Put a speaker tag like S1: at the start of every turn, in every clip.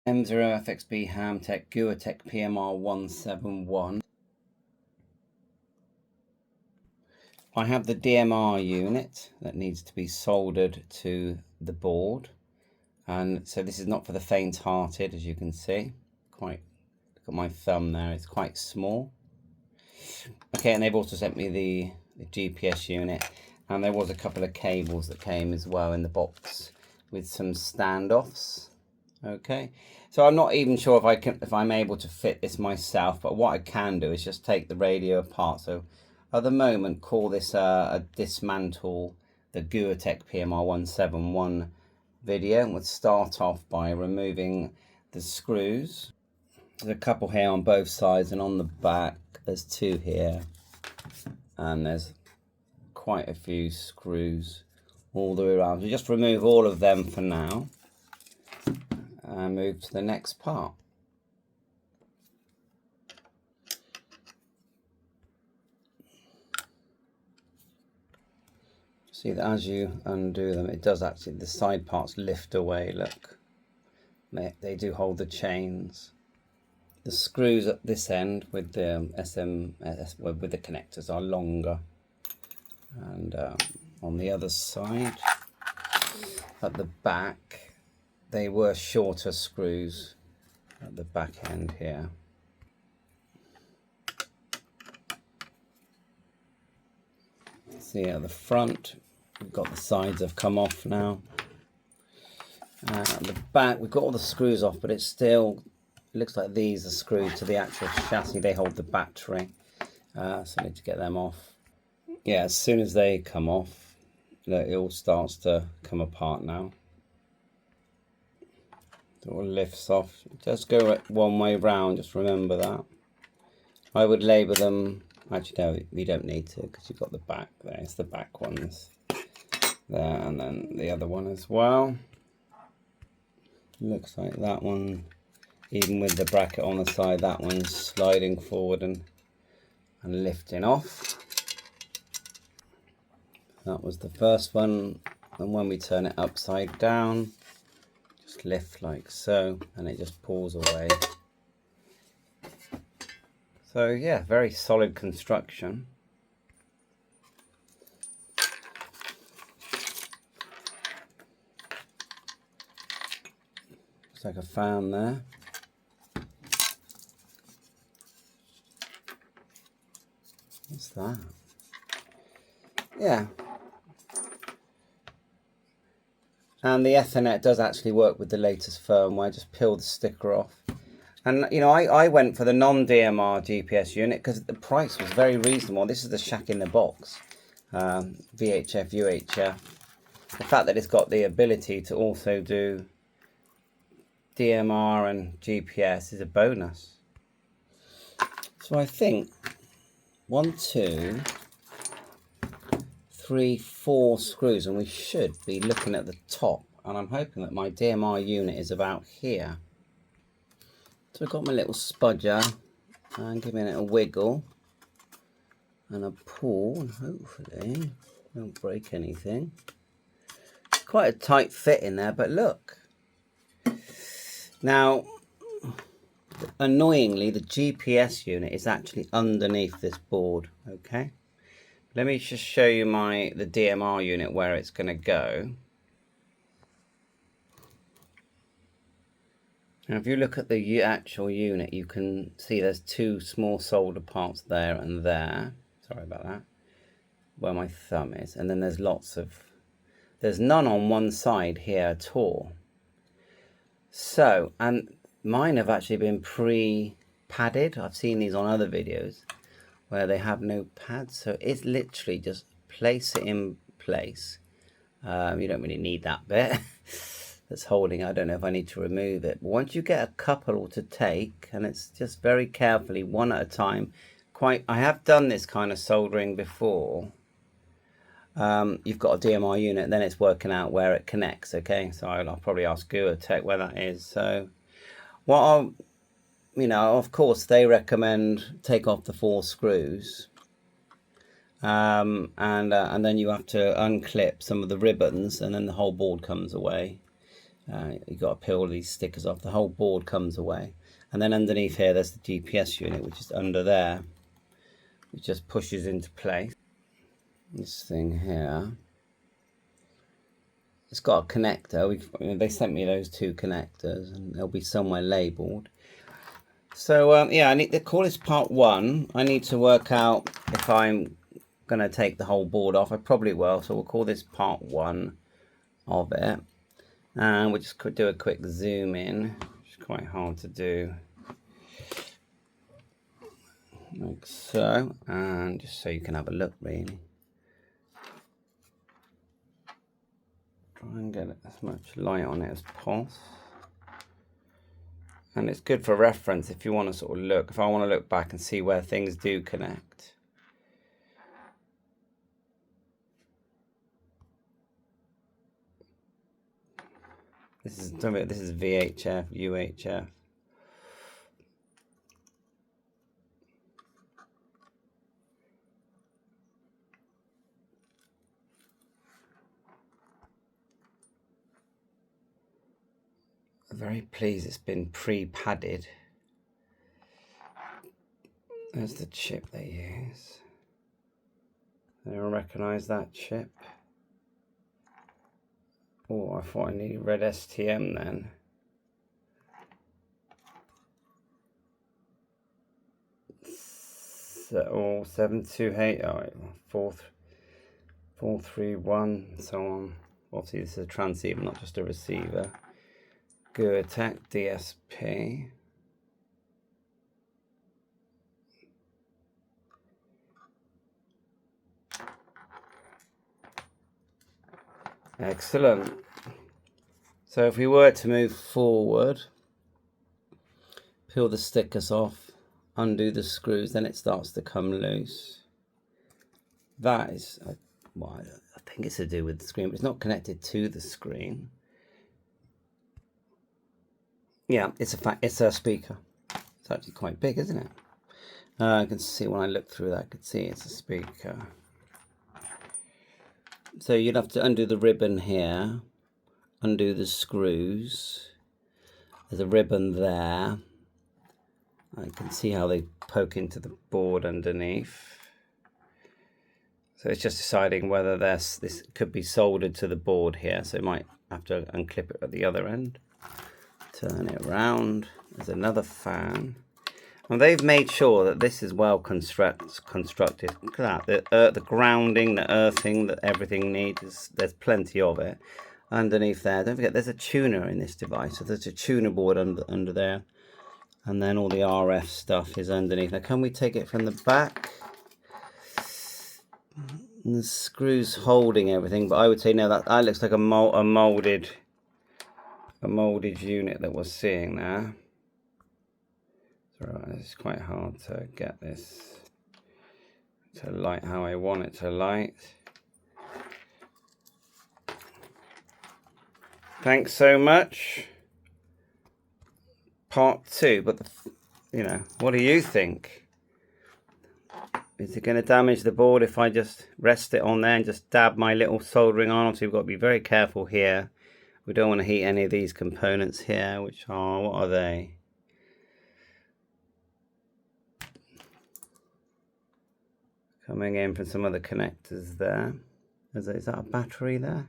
S1: M0FXB Hamtech Guohetec PMR171. I have the DMR unit that needs to be soldered to the board, and so this is not for the faint-hearted, as you can see. Look at my thumb there, it's quite small. Okay, and they've also sent me the GPS unit, and there was a couple of cables that came as well in the box with some standoffs. Okay, so I'm not even sure if I'm able to fit this myself, but what I can do is just take the radio apart. So at the moment, call this a dismantle the Guohetec PMR171 video, and we'll start off by removing the screws. There's a couple here on both sides, and on the back there's two here, and there's quite a few screws all the way around. So just remove all of them for now and move to the next part. See that as you undo them, it does actually, the side parts lift away. Look, they do hold the chains. The screws at this end with the with the connectors are longer, and on the other side at the back they were shorter screws at the back end here. See at the front we've got the sides have come off now. At the back we've got all the screws off, but it's still, it looks like these are screwed to the actual chassis. They hold the battery, so I need to get them off. Yeah, as soon as they come off, it all starts to come apart now. It all lifts off. It does go one way round, just remember that. I would label them, actually no, you don't need to, because you've got the back there. It's the back ones there, and then the other one as well. Looks like that one, even with the bracket on the side, that one's sliding forward and lifting off. That was the first one, and when we turn it upside down, just lift like so, and it just pulls away. So yeah, very solid construction. Looks like a fan there. What's that? Yeah. And the Ethernet does actually work with the latest firmware. Just peel the sticker off. And you know, I went for the non-DMR GPS unit because the price was very reasonable. This is the shack in the box, VHF, UHF. The fact that it's got the ability to also do DMR and GPS is a bonus. So I think 1, 2, 3, 4 screws, and we should be looking at the top, and I'm hoping that my DMR unit is about here. So I've got my little spudger and giving it a wiggle and a pull, and hopefully don't break anything. Quite a tight fit in there, but look. Now, annoyingly, the GPS unit is actually underneath this board, okay? Let me just show you the DMR unit where it's going to go. Now if you look at the actual unit, you can see there's two small solder parts there and there. Sorry about that. Where my thumb is. And then there's there's none on one side here at all. So, and mine have actually been pre-padded. I've seen these on other videos where they have no pads, so it's literally just place it in place. You don't really need that bit that's holding. I don't know if I need to remove it, but once you get a couple to take, and it's just very carefully, one at a time. I have done this kind of soldering before. You've got a DMR unit, then it's working out where it connects. Okay, so I'll probably ask Guohetec where that is. So what you know, of course, they recommend take off the 4 screws, and then you have to unclip some of the ribbons, and then the whole board comes away. You've got to peel all these stickers off. The whole board comes away. And then underneath here, there's the GPS unit, which is under there. It just pushes into place. This thing here, it's got a connector. They sent me those 2 connectors, and they'll be somewhere labelled. So yeah, I need to call this part 1. I need to work out if I'm going to take the whole board off. I probably will, so we'll call this part 1 of it. And we'll just do a quick zoom in, which is quite hard to do. Like so, and just so you can have a look really. Try and get as much light on it as possible. And it's good for reference if you want to sort of look, if I want to look back and see where things do connect. This is VHF, UHF. I'm very pleased it's been pre-padded. There's the chip they use. Anyone recognise that chip? Oh, I thought I needed red STM then. So, 728, oh, 431, and so on. Obviously, this is a transceiver, not just a receiver. Guohetec DSP. Excellent. So if we were to move forward, peel the stickers off, undo the screws, then it starts to come loose. That is, well, I think it's to do with the screen, but it's not connected to the screen. Yeah, it's a speaker. It's actually quite big, isn't it? I can see when I look through that, I can see it's a speaker. So you'd have to undo the ribbon here, undo the screws. There's a ribbon there. I can see how they poke into the board underneath. So it's just deciding whether this could be soldered to the board here. So you might have to unclip it at the other end. Turn it around. There's another fan. And they've made sure that this is well constructed. Look at that. The grounding, the earthing that everything needs, there's plenty of it. Underneath there, don't forget there's a tuner in this device. So there's a tuner board under there. And then all the RF stuff is underneath. Now can we take it from the back? And the screws holding everything, but I would say no, that looks like a molded unit that we're seeing there. So it's quite hard to get this to light how I want it to light. Thanks so much. Part 2, but what do you think? Is it going to damage the board if I just rest it on there and just dab my little soldering iron? Obviously, we've got to be very careful here. We don't want to heat any of these components here, which are, what are they? Coming in from some of the connectors there. Is that a battery there?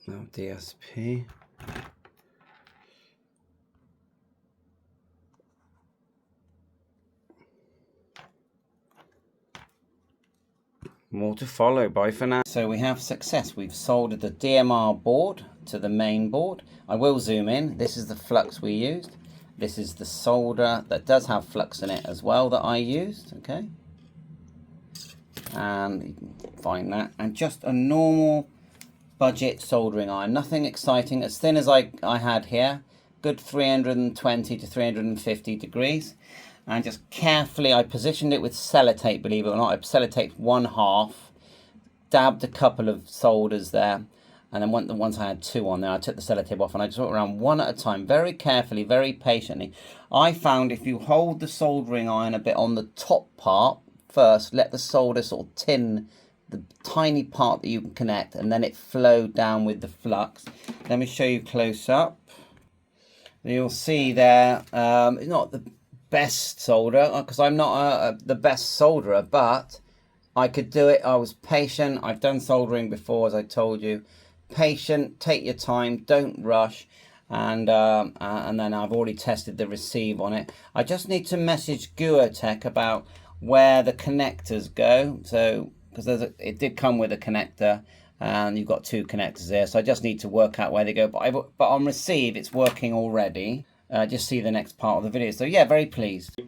S1: No, DSP. More to follow. Bye for now. So we have success. We've soldered the DMR board to the main board. I will zoom in. This is the flux we used. This is the solder that does have flux in it as well that I used. Okay. And you can find that. And just a normal budget soldering iron. Nothing exciting. As thin as I had here. Good 320 to 350 degrees. And just carefully, I positioned it with sellotape, believe it or not. I sellotaped 1/2, dabbed a couple of solders there, and then once I had 2 on there, I took the sellotape off and I just went around one at a time, very carefully, very patiently. I found if you hold the soldering iron a bit on the top part first, let the solder sort of tin the tiny part that you can connect, and then it flowed down with the flux. Let me show you close up. You'll see there, it's not the best solder, because I'm not the best solderer, but I could do it. I was patient. I've done soldering before, as I told you. Patient, take your time, don't rush. And then I've already tested the receive on it. I just need to message Guohetec about where the connectors go. So, because it did come with a connector, and you've got 2 connectors there. So I just need to work out where they go. But on receive, it's working already. Just see the next part of the video. So yeah, very pleased.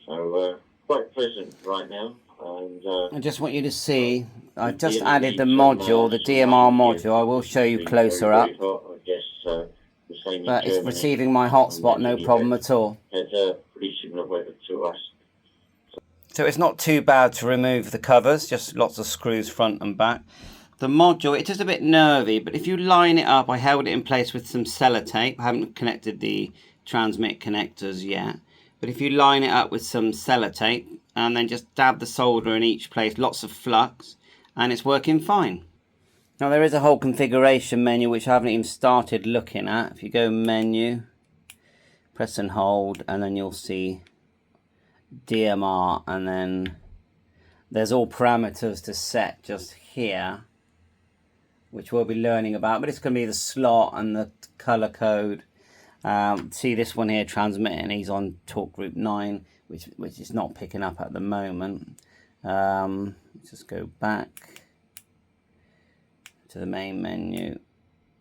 S2: So quite pleasant right now. And
S1: I just want you to see, I've just added the module, the DMR module. I will show you closer up. But it's receiving my hotspot, no problem at all.
S2: Pretty similar weather to us.
S1: So it's not too bad to remove the covers, just lots of screws front and back. The module, it's just a bit nervy, but if you line it up, I held it in place with some sellotape. I haven't connected the transmit connectors yet. But if you line it up with some sellotape and then just dab the solder in each place, lots of flux, and it's working fine. Now there is a whole configuration menu which I haven't even started looking at. If you go menu, press and hold, and then you'll see DMR, and then there's all parameters to set just here, which we'll be learning about, but it's going to be the slot and the color code. See this one here, transmitting, he's on torque group 9, which is not picking up at the moment. Let's just go back to the main menu,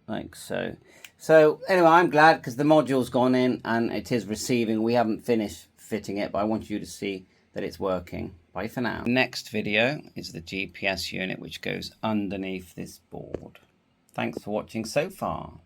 S1: like so. So anyway, I'm glad because the module's gone in and it is receiving. We haven't finished fitting it, but I want you to see that it's working. Bye for now. Next video is the GPS unit, which goes underneath this board. Thanks for watching so far.